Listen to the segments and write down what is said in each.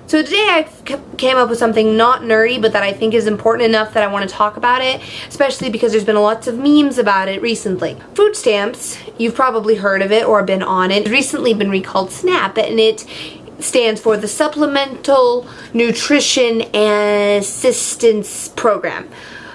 So today I came up with something not nerdy, but that I think is important enough that I want to talk about it, especially because there's been lots of memes about it recently. Food stamps, you've probably heard of it or been on it. It's recently been recalled SNAP, and it stands for the Supplemental Nutrition Assistance Program.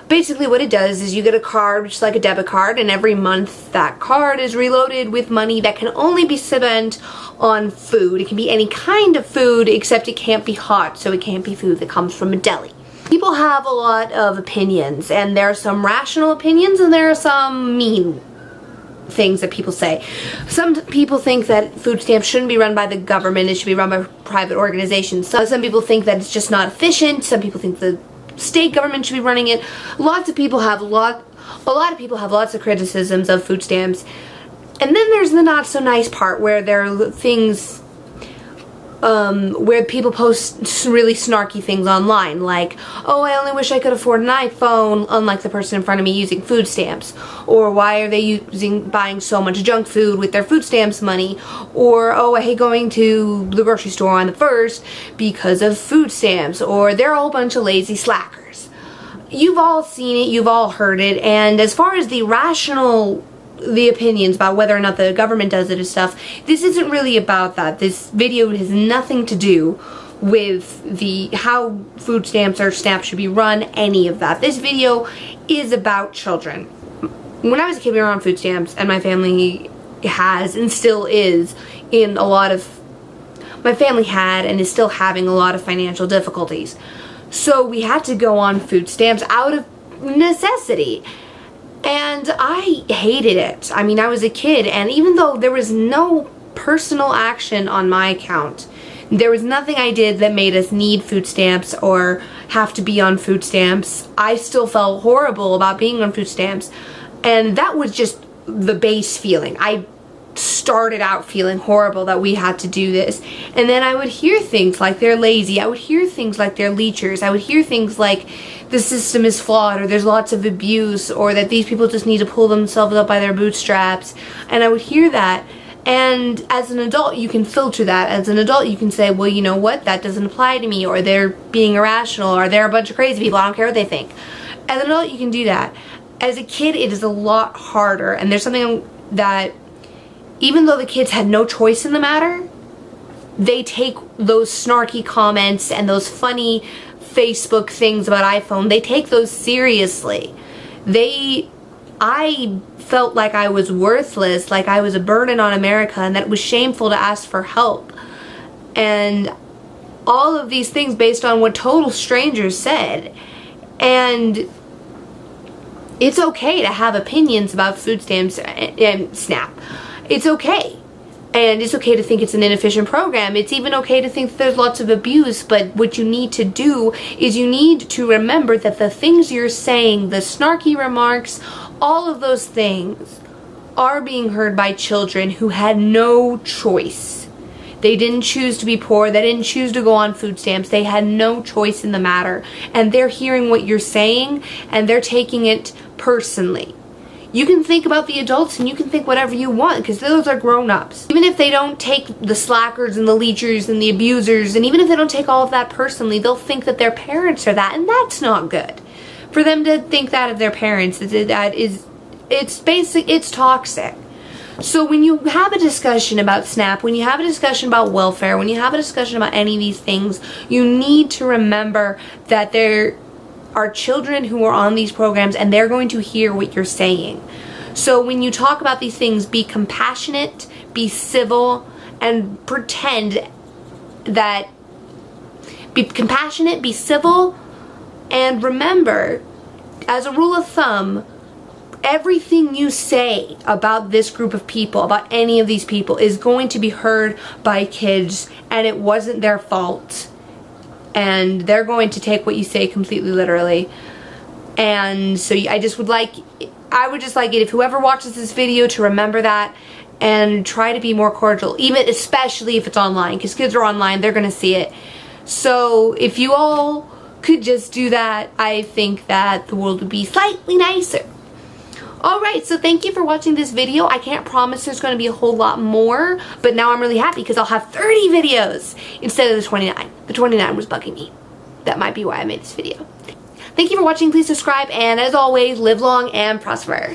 Basically what it does is you get a card, which is like a debit card, and every month that card is reloaded with money that can only be spent on food. It can be any kind of food, except it can't be hot, so it can't be food that comes from a deli. People have a lot of opinions, and there are some rational opinions and there are some mean things that people say. Some people think that food stamps shouldn't be run by the government, it should be run by private organizations. Some people think that it's just not efficient, some people think the state government should be running it. A lot of people have lots of criticisms of food stamps. And then there's the not so nice part where there are things where people post really snarky things online, like, oh, I only wish I could afford an iPhone, unlike the person in front of me using food stamps, or why are they buying so much junk food with their food stamps money, or oh, I hate going to the grocery store on the 1st because of food stamps, or they're a whole bunch of lazy slackers. You've all seen it, you've all heard it, and as far as the opinions about whether or not the government does it and stuff, this isn't really about that. This video has nothing to do with how food stamps or SNAP should be run, any of that. This video is about children. When I was a kid, we were on food stamps, and my family has and still is in a lot of, my family had and is still having a lot of financial difficulties. So we had to go on food stamps out of necessity. And I hated it. I mean, I was a kid, and even though there was no personal action on my account, there was nothing I did that made us need food stamps or have to be on food stamps, I still felt horrible about being on food stamps. And that was just the base feeling. I started out feeling horrible that we had to do this, and then I would hear things like they're lazy, I would hear things like they're leechers, I would hear things like the system is flawed, or there's lots of abuse, or that these people just need to pull themselves up by their bootstraps, and I would hear that. And as an adult you can filter that. As an adult you can say, well, you know what, that doesn't apply to me, or they're being irrational, or they're a bunch of crazy people, I don't care what they think. As an adult you can do that. As a kid it is a lot harder, and there's something that even though the kids had no choice in the matter, they take those snarky comments and those funny Facebook things about iPhone, they take those seriously. I felt like I was worthless, like I was a burden on America, and that it was shameful to ask for help. And all of these things based on what total strangers said. And it's okay to have opinions about food stamps and SNAP. It's okay. And it's okay to think it's an inefficient program. It's even okay to think that there's lots of abuse, but what you need to do is you need to remember that the things you're saying, the snarky remarks, all of those things are being heard by children who had no choice. They didn't choose to be poor, they didn't choose to go on food stamps, they had no choice in the matter. And they're hearing what you're saying, and they're taking it personally. You can think about the adults and you can think whatever you want, because those are grown-ups. Even if they don't take the slackers and the leechers and the abusers, and even if they don't take all of that personally, they'll think that their parents are that, and that's not good. For them to think that of their parents, it's toxic. So when you have a discussion about SNAP, when you have a discussion about welfare, when you have a discussion about any of these things, you need to remember that there are children who are on these programs, and they're going to hear what you're saying. So when you talk about these things, be compassionate, be civil, and pretend that, be compassionate, be civil, and remember, as a rule of thumb, everything you say about this group of people, about any of these people, is going to be heard by kids, and it wasn't their fault. And they're going to take what you say completely literally. And so I would just like it if whoever watches this video to remember that and try to be more cordial, especially if it's online, because kids are online, they're gonna see it. So if you all could just do that, I think that the world would be slightly nicer. Alright, so thank you for watching this video. I can't promise there's going to be a whole lot more, but now I'm really happy because I'll have 30 videos instead of the 29. The 29 was bugging me. That might be why I made this video. Thank you for watching. Please subscribe, and as always, live long and prosper.